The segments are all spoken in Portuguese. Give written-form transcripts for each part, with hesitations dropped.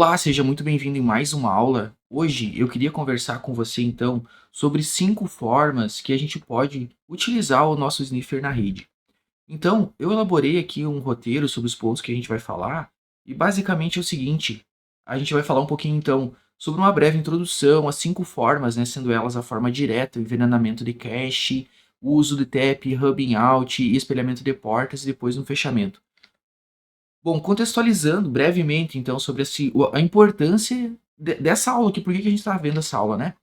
Olá, seja muito bem-vindo em mais uma aula. Hoje eu queria conversar com você então sobre 5 formas que a gente pode utilizar o nosso sniffer na rede. Então, eu elaborei aqui um roteiro sobre os pontos que a gente vai falar e basicamente é o seguinte: a gente vai falar um pouquinho então sobre uma breve introdução às 5 formas, né, sendo elas a forma direta, o envenenamento de cache, o uso de TAP, hubbing out e espelhamento de portas e depois um fechamento. Bom, contextualizando brevemente, então, sobre a importância dessa aula aqui, por que que a gente está vendo essa aula, né?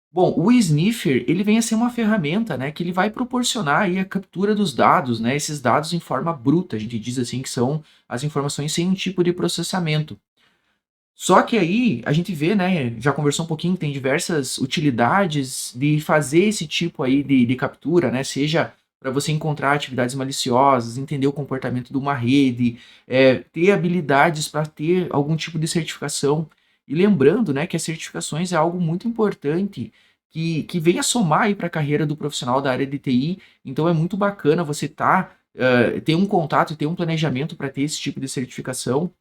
Bom, o sniffer, ele vem a ser uma ferramenta, né, que ele vai proporcionar aí a captura dos dados, né, esses dados em forma bruta, a gente diz assim que são as informações sem um tipo de processamento. Só que aí a gente vê, né, já conversou um pouquinho, tem diversas utilidades de fazer esse tipo aí de captura, né, seja para você encontrar atividades maliciosas, entender o comportamento de uma rede, ter habilidades para ter algum tipo de certificação. E lembrando, né, que as certificações é algo muito importante que vem a somar aí para a carreira do profissional da área de TI. Então é muito bacana você ter um contato e ter um planejamento para ter esse tipo de certificação.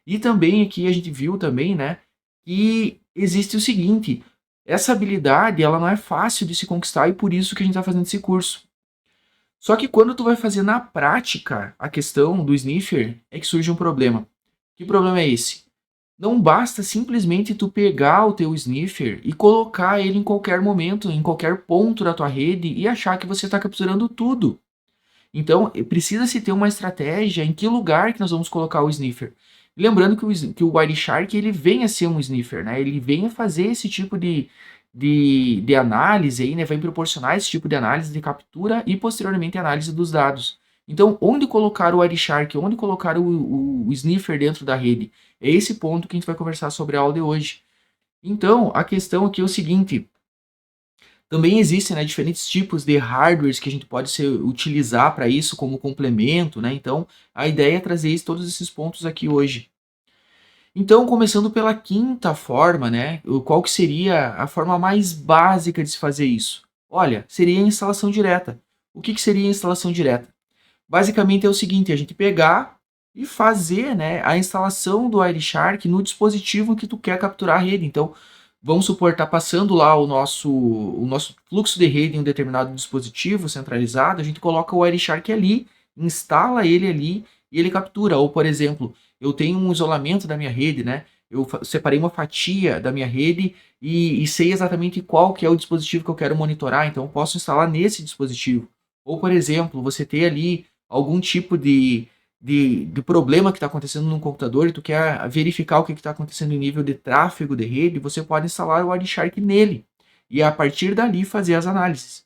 E também aqui a gente viu também, né, que existe o seguinte, essa habilidade ela não é fácil de se conquistar e por isso que a gente está fazendo esse curso. Só que quando tu vai fazer na prática a questão do sniffer, é que surge um problema. Que problema é esse? Não basta simplesmente tu pegar o teu sniffer e colocar ele em qualquer momento, em qualquer ponto da tua rede e achar que você está capturando tudo. Então, precisa-se ter uma estratégia em que lugar que nós vamos colocar o sniffer. Lembrando que o Wireshark ele vem a ser um sniffer, né? Ele vem a fazer esse tipo de análise aí, né? Vai proporcionar esse tipo de análise de captura e posteriormente análise dos dados. Então, onde colocar o Wireshark, onde colocar o sniffer dentro da rede? É esse ponto que a gente vai conversar sobre a aula de hoje. Então, a questão aqui é o seguinte: também existem, né, diferentes tipos de hardwares que a gente pode utilizar para isso como complemento, né? Então, a ideia é trazer todos esses pontos aqui hoje. Então, começando pela quinta forma, né? Qual que seria a forma mais básica de se fazer isso? Olha, seria a instalação direta. O que seria a instalação direta? Basicamente é o seguinte, a gente pegar e fazer, né, a instalação do Wireshark no dispositivo que tu quer capturar a rede. Então, vamos supor, está passando lá o nosso fluxo de rede em um determinado dispositivo centralizado, a gente coloca o Wireshark ali, instala ele ali e ele captura. Ou, por exemplo, eu tenho um isolamento da minha rede, né? Eu separei uma fatia da minha rede e sei exatamente qual que é o dispositivo que eu quero monitorar, então eu posso instalar nesse dispositivo. Ou, por exemplo, você ter ali algum tipo de problema que está acontecendo no computador e tu quer verificar o que está acontecendo em nível de tráfego de rede, você pode instalar o Wireshark nele e a partir dali fazer as análises.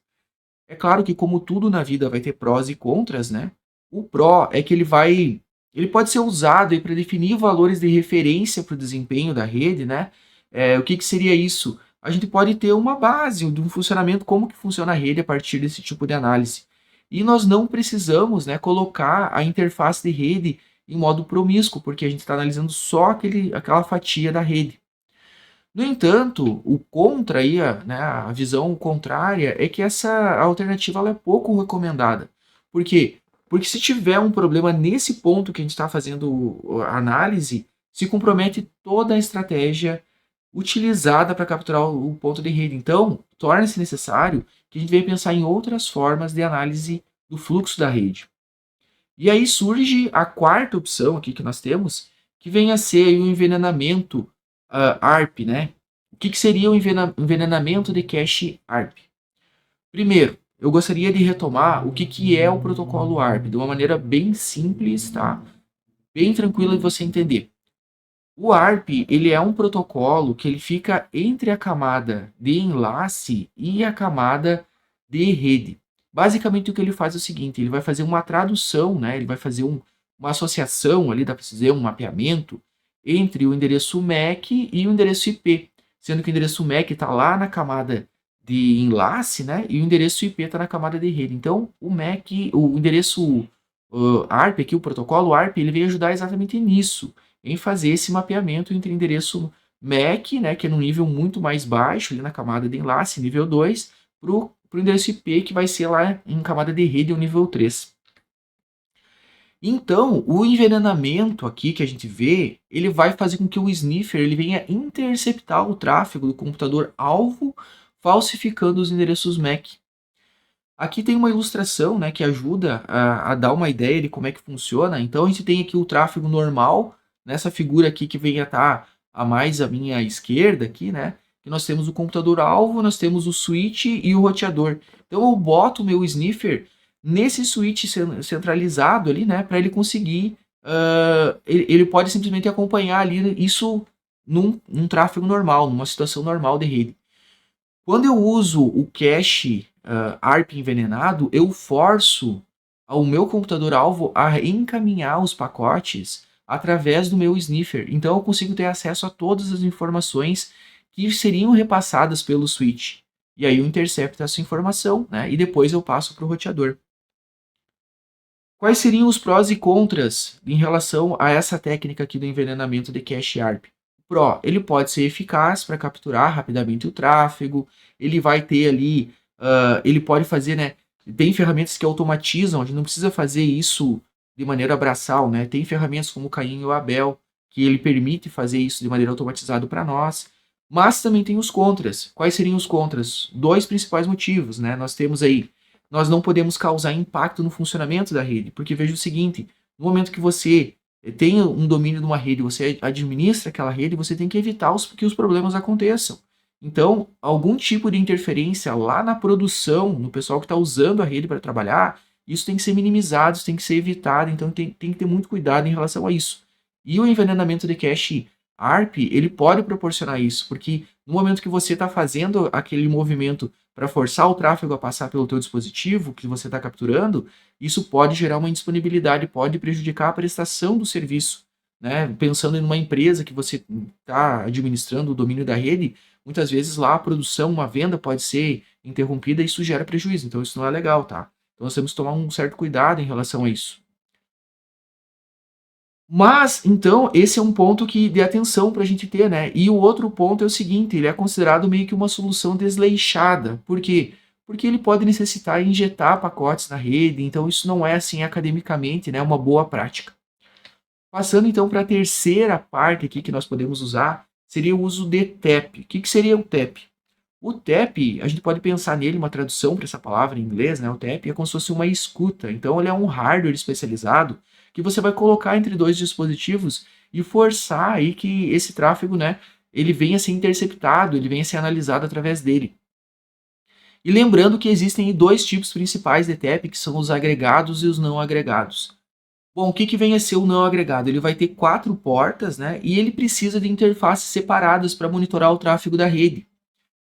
É claro que como tudo na vida vai ter prós e contras, né? O pró é que ele pode ser usado para definir valores de referência para o desempenho da rede, né? O que seria isso? A gente pode ter uma base de um funcionamento, como que funciona a rede a partir desse tipo de análise. E nós não precisamos, né, colocar a interface de rede em modo promíscuo, porque a gente está analisando só aquela fatia da rede. No entanto, o contra aí, né, a visão contrária é que essa alternativa ela é pouco recomendada. Por quê? Porque se tiver um problema nesse ponto que a gente está fazendo a análise, se compromete toda a estratégia utilizada para capturar o ponto de rede. Então, torna-se necessário que a gente venha pensar em outras formas de análise do fluxo da rede. E aí surge a quarta opção aqui que nós temos, que vem a ser o envenenamento ARP, né? O que seria o envenenamento de cache ARP? Primeiro, eu gostaria de retomar o que é o protocolo ARP, de uma maneira bem simples, tá? Bem tranquila de você entender. O ARP, ele é um protocolo que ele fica entre a camada de enlace e a camada de rede. Basicamente o que ele faz é o seguinte, ele vai fazer uma tradução, né? Ele vai fazer uma associação ali, dá para dizer, um mapeamento entre o endereço MAC e o endereço IP, sendo que o endereço MAC está lá na camada de enlace, né? E o endereço IP está na camada de rede. Então, o MAC, o endereço ARP aqui, o protocolo ARP, ele veio ajudar exatamente nisso, em fazer esse mapeamento entre endereço MAC, né, que é no nível muito mais baixo, ali na camada de enlace, nível 2, para o endereço IP, que vai ser lá em camada de rede, o nível 3. Então, o envenenamento aqui que a gente vê, ele vai fazer com que o sniffer ele venha interceptar o tráfego do computador alvo, falsificando os endereços MAC. Aqui tem uma ilustração, né, que ajuda a dar uma ideia de como é que funciona. Então, a gente tem aqui o tráfego normal, nessa figura aqui que vem a estar a mais à minha esquerda aqui, né, que nós temos o computador alvo, nós temos o switch e o roteador. Então, eu boto o meu sniffer nesse switch centralizado ali, né, para ele conseguir, ele pode simplesmente acompanhar ali isso num tráfego normal, numa situação normal de rede. Quando eu uso o cache ARP envenenado, eu forço o meu computador-alvo a encaminhar os pacotes através do meu sniffer. Então eu consigo ter acesso a todas as informações que seriam repassadas pelo switch. E aí eu intercepto essa informação, né? E depois eu passo para o roteador. Quais seriam os prós e contras em relação a essa técnica aqui do envenenamento de cache ARP? Pro, ele pode ser eficaz para capturar rapidamente o tráfego, ele vai ter ali, ele pode fazer, né? Tem ferramentas que automatizam, a gente não precisa fazer isso de maneira braçal, né? Tem ferramentas como o Caim e o Abel, que ele permite fazer isso de maneira automatizada para nós. Mas também tem os contras. Quais seriam os contras? Dois principais motivos, né? Nós temos aí, nós não podemos causar impacto no funcionamento da rede, porque veja o seguinte, no momento que você tem um domínio de uma rede, você administra aquela rede, você tem que evitar que os problemas aconteçam. Então, algum tipo de interferência lá na produção, no pessoal que está usando a rede para trabalhar, isso tem que ser minimizado, isso tem que ser evitado, então tem que ter muito cuidado em relação a isso. E o envenenamento de cache ARP, ele pode proporcionar isso, porque no momento que você está fazendo aquele movimento para forçar o tráfego a passar pelo teu dispositivo que você está capturando, isso pode gerar uma indisponibilidade, pode prejudicar a prestação do serviço. Né? Pensando em uma empresa que você está administrando o domínio da rede, muitas vezes lá a produção, uma venda pode ser interrompida e isso gera prejuízo. Então isso não é legal, tá? Então nós temos que tomar um certo cuidado em relação a isso. Mas, então, esse é um ponto que de atenção para a gente ter, né? E o outro ponto é o seguinte, ele é considerado meio que uma solução desleixada. Por quê? Porque ele pode necessitar injetar pacotes na rede, então isso não é, assim, academicamente, né, uma boa prática. Passando, então, para a terceira parte aqui que nós podemos usar, seria o uso de TAP. O que seria o TAP? O TAP, a gente pode pensar nele, uma tradução para essa palavra em inglês, né? O TAP é como se fosse uma escuta. Então, ele é um hardware especializado que você vai colocar entre dois dispositivos e forçar aí que esse tráfego, né, ele venha a ser interceptado, ele venha a ser analisado através dele. E lembrando que existem dois tipos principais de TAP, que são os agregados e os não agregados. Bom, o que vem a ser o não agregado? Ele vai ter 4 portas, né, e ele precisa de interfaces separadas para monitorar o tráfego da rede.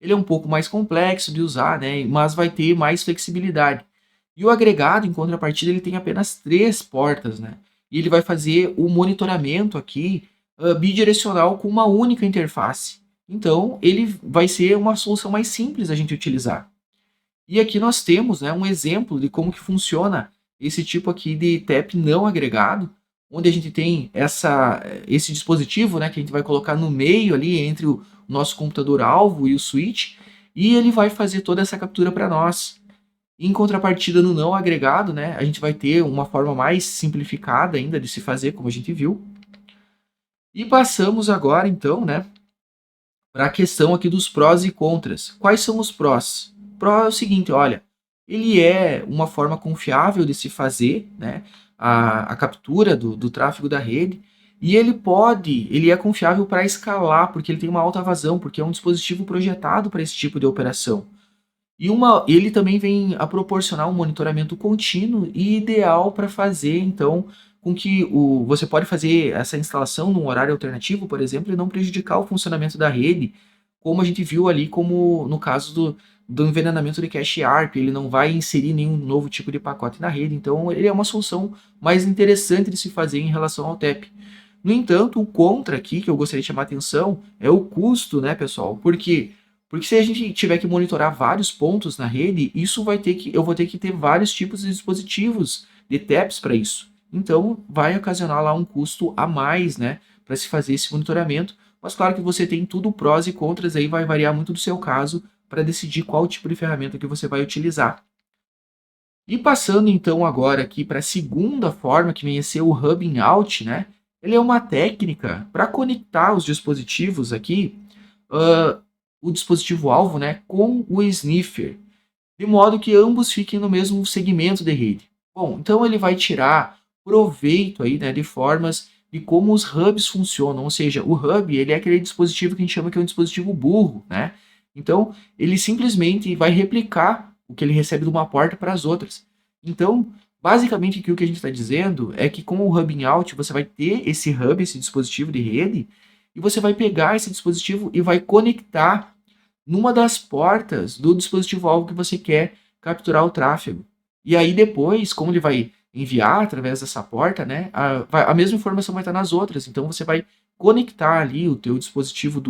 Ele é um pouco mais complexo de usar, né, mas vai ter mais flexibilidade. E o agregado, em contrapartida, ele tem apenas 3 portas, né? E ele vai fazer o monitoramento aqui bidirecional com uma única interface. Então, ele vai ser uma solução mais simples a gente utilizar. E aqui nós temos, né, um exemplo de como que funciona esse tipo aqui de TAP não agregado, onde a gente tem esse dispositivo, né, que a gente vai colocar no meio ali entre o nosso computador alvo e o switch, e ele vai fazer toda essa captura para nós. Em contrapartida, no não agregado, né, a gente vai ter uma forma mais simplificada ainda de se fazer, como a gente viu. E passamos agora, então, né, para a questão aqui dos prós e contras. Quais são os prós? Pró é o seguinte, olha, ele é uma forma confiável de se fazer, né, a captura do tráfego da rede, e ele é confiável para escalar, porque ele tem uma alta vazão, porque é um dispositivo projetado para esse tipo de operação. E ele também vem a proporcionar um monitoramento contínuo e ideal para fazer, então, com que você pode fazer essa instalação num horário alternativo, por exemplo, e não prejudicar o funcionamento da rede, como a gente viu ali, como no caso do envenenamento de cache ARP, ele não vai inserir nenhum novo tipo de pacote na rede, então ele é uma solução mais interessante de se fazer em relação ao TAP. No entanto, o contra aqui, que eu gostaria de chamar a atenção, é o custo, né, pessoal? Por quê? Porque se a gente tiver que monitorar vários pontos na rede, eu vou ter que ter vários tipos de dispositivos de TAPs para isso. Então, vai ocasionar lá um custo a mais, né, para se fazer esse monitoramento. Mas claro que você tem tudo prós e contras aí, vai variar muito do seu caso para decidir qual tipo de ferramenta que você vai utilizar. E passando então agora aqui para a segunda forma, que vem a ser o Hubbing Out, né? Ele é uma técnica para conectar os dispositivos aqui, hã, o dispositivo alvo, né, com o sniffer, de modo que ambos fiquem no mesmo segmento de rede. Bom, então ele vai tirar proveito aí, né, de formas de como os hubs funcionam, ou seja, o hub ele é aquele dispositivo que a gente chama que é um dispositivo burro, né? Então ele simplesmente vai replicar o que ele recebe de uma porta para as outras. Então, basicamente aqui o que a gente está dizendo é que com o Hubbing Out você vai ter esse hub, esse dispositivo de rede, e você vai pegar esse dispositivo e vai conectar numa das portas do dispositivo-alvo que você quer capturar o tráfego. E aí depois, como ele vai enviar através dessa porta, né, a mesma informação vai estar nas outras. Então você vai conectar ali o teu dispositivo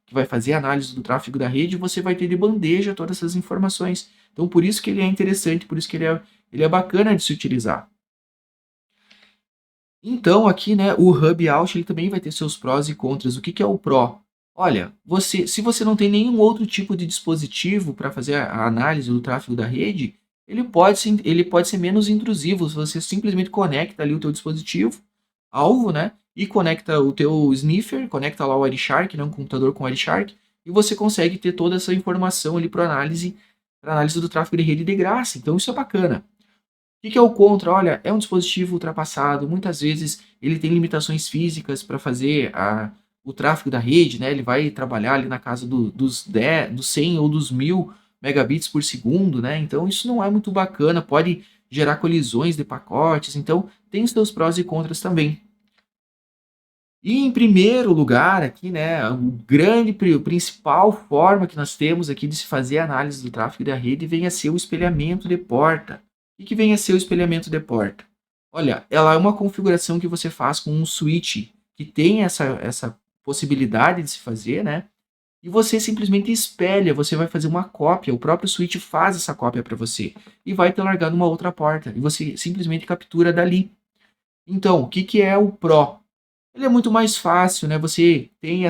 que vai fazer a análise do tráfego da rede e você vai ter de bandeja todas essas informações. Então por isso que ele é interessante, por isso que ele é bacana de se utilizar. Então aqui, né, o Hub Out ele também vai ter seus prós e contras. O que que é o pró? Olha, se você não tem nenhum outro tipo de dispositivo para fazer a análise do tráfego da rede, ele pode ser menos intrusivo. Se você simplesmente conecta ali o teu dispositivo alvo, né, e conecta o teu sniffer, conecta lá o Wireshark, né, um computador com Wireshark, e você consegue ter toda essa informação ali para análise do tráfego de rede de graça. Então isso é bacana. O que é o contra? Olha, é um dispositivo ultrapassado, muitas vezes ele tem limitações físicas para fazer o tráfego da rede, né? Ele vai trabalhar ali na casa dos 100 ou dos 1000 megabits por segundo, né? Então isso não é muito bacana, pode gerar colisões de pacotes, então tem os seus prós e contras também. E em primeiro lugar aqui, né, o principal forma que nós temos aqui de se fazer a análise do tráfego da rede vem a ser o espelhamento de porta. O que vem a ser o espelhamento de porta? Olha, ela é uma configuração que você faz com um switch que tem essa possibilidade de se fazer, né? E você simplesmente espelha, você vai fazer uma cópia, o próprio switch faz essa cópia para você e vai te largar numa outra porta e você simplesmente captura dali. Então, o que que é o Pro? Ele é muito mais fácil, né? Você tem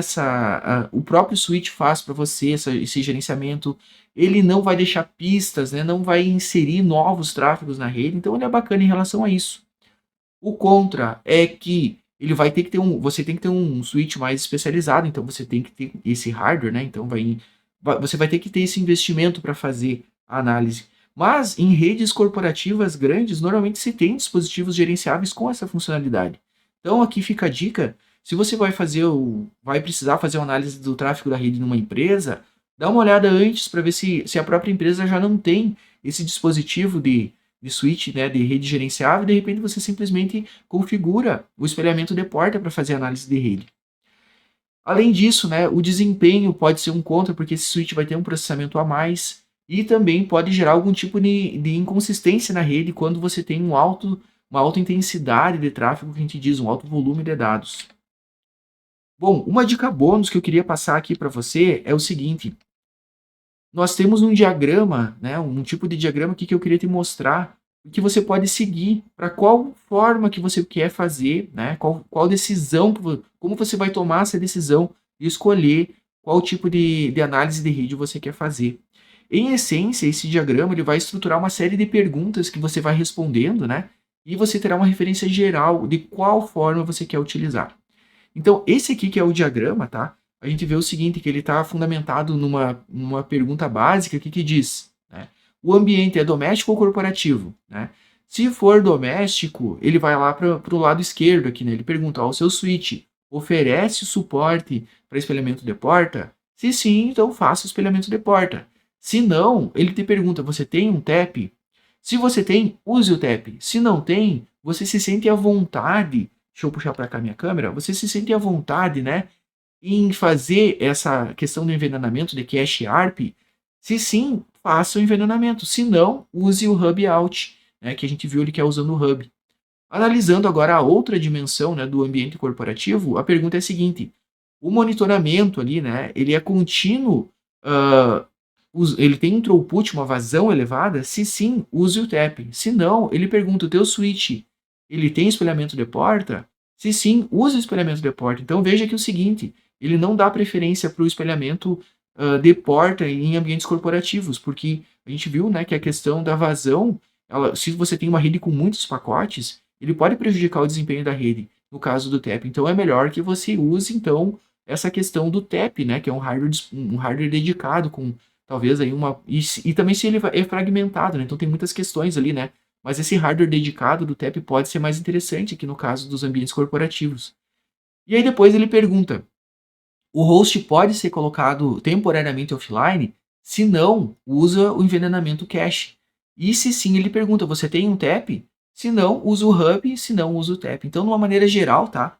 o próprio switch faz para você esse gerenciamento. Ele não vai deixar pistas, né? Não vai inserir novos tráfegos na rede. Então ele é bacana em relação a isso. O contra é que ele vai ter que ter você tem que ter um switch mais especializado. Então você tem que ter esse hardware, né? Então você vai ter que ter esse investimento para fazer a análise. Mas em redes corporativas grandes, normalmente se tem dispositivos gerenciáveis com essa funcionalidade. Então aqui fica a dica, se você vai precisar fazer uma análise do tráfego da rede numa empresa, dá uma olhada antes para ver se a própria empresa já não tem esse dispositivo de switch, né, de rede gerenciável, e de repente você simplesmente configura o espelhamento de porta para fazer análise de rede. Além disso, né, o desempenho pode ser um contra, porque esse switch vai ter um processamento a mais e também pode gerar algum tipo de inconsistência na rede quando você tem uma alta intensidade de tráfego, que a gente diz, um alto volume de dados. Bom, uma dica bônus que eu queria passar aqui para você é o seguinte: nós temos um diagrama, né, um tipo de diagrama aqui que eu queria te mostrar, que você pode seguir para qual forma que você quer fazer, né, qual decisão, como você vai tomar essa decisão de escolher qual tipo de análise de rede você quer fazer. Em essência, esse diagrama ele vai estruturar uma série de perguntas que você vai respondendo, né, e você terá uma referência geral de qual forma você quer utilizar. Então, esse aqui que é o diagrama, tá? A gente vê o seguinte, que ele está fundamentado numa pergunta básica que diz, né? O ambiente é doméstico ou corporativo, né? Se for doméstico, ele vai lá para o lado esquerdo aqui, né? Ele pergunta, ó, o seu switch oferece suporte para espelhamento de porta? Se sim, então faça o espelhamento de porta. Se não, ele te pergunta, você tem um TAP? Se você tem, use o TAP. Se não tem, você se sente à vontade. Deixa eu puxar para cá minha câmera. Você se sente à vontade, né, em fazer essa questão do envenenamento de cache ARP? Se sim, faça o envenenamento. Se não, use o Hub Out, né, que a gente viu ele que é usando o Hub. Analisando agora a outra dimensão, né, do ambiente corporativo, a pergunta é a seguinte: o monitoramento ali, né, ele é contínuo, ele tem um throughput, uma vazão elevada? Se sim, use o TAP. Se não, ele pergunta, o teu switch, ele tem espelhamento de porta? Se sim, use o espelhamento de porta. Então veja que é o seguinte, ele não dá preferência para o espelhamento de porta em ambientes corporativos, porque a gente viu, né, que a questão da vazão, se você tem uma rede com muitos pacotes, ele pode prejudicar o desempenho da rede, no caso do TAP. Então é melhor que você use então essa questão do TAP, né, que é um hardware dedicado com talvez aí e também se ele é fragmentado, né? Então tem muitas questões ali, né? Mas esse hardware dedicado do TAP pode ser mais interessante aqui no caso dos ambientes corporativos. E aí depois ele pergunta: o host pode ser colocado temporariamente offline? Se não, usa o envenenamento cache. E se sim, ele pergunta: você tem um TAP? Se não, usa o hub, se não, usa o TAP. Então, de uma maneira geral, tá?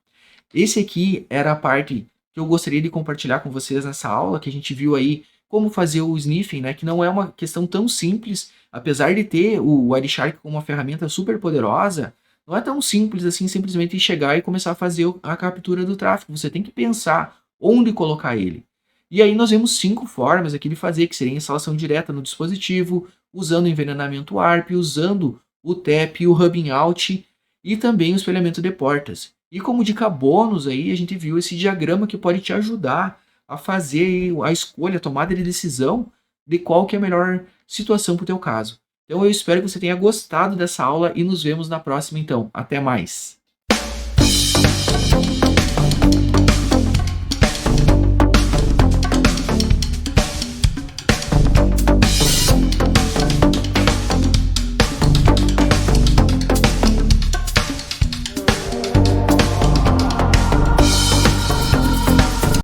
Esse aqui era a parte que eu gostaria de compartilhar com vocês nessa aula, que a gente viu aí como fazer o sniffing, né? Que não é uma questão tão simples, apesar de ter o Wireshark como uma ferramenta super poderosa, não é tão simples assim simplesmente chegar e começar a fazer a captura do tráfego. Você tem que pensar onde colocar ele. E aí nós vemos 5 formas aqui de fazer, que seria a instalação direta no dispositivo, usando o envenenamento ARP, usando o TAP, o Rubbing Out e também o espelhamento de portas. E como dica bônus aí, a gente viu esse diagrama que pode te ajudar a fazer a escolha, a tomada de decisão de qual que é a melhor situação para o teu caso. Então eu espero que você tenha gostado dessa aula e nos vemos na próxima então. Até mais!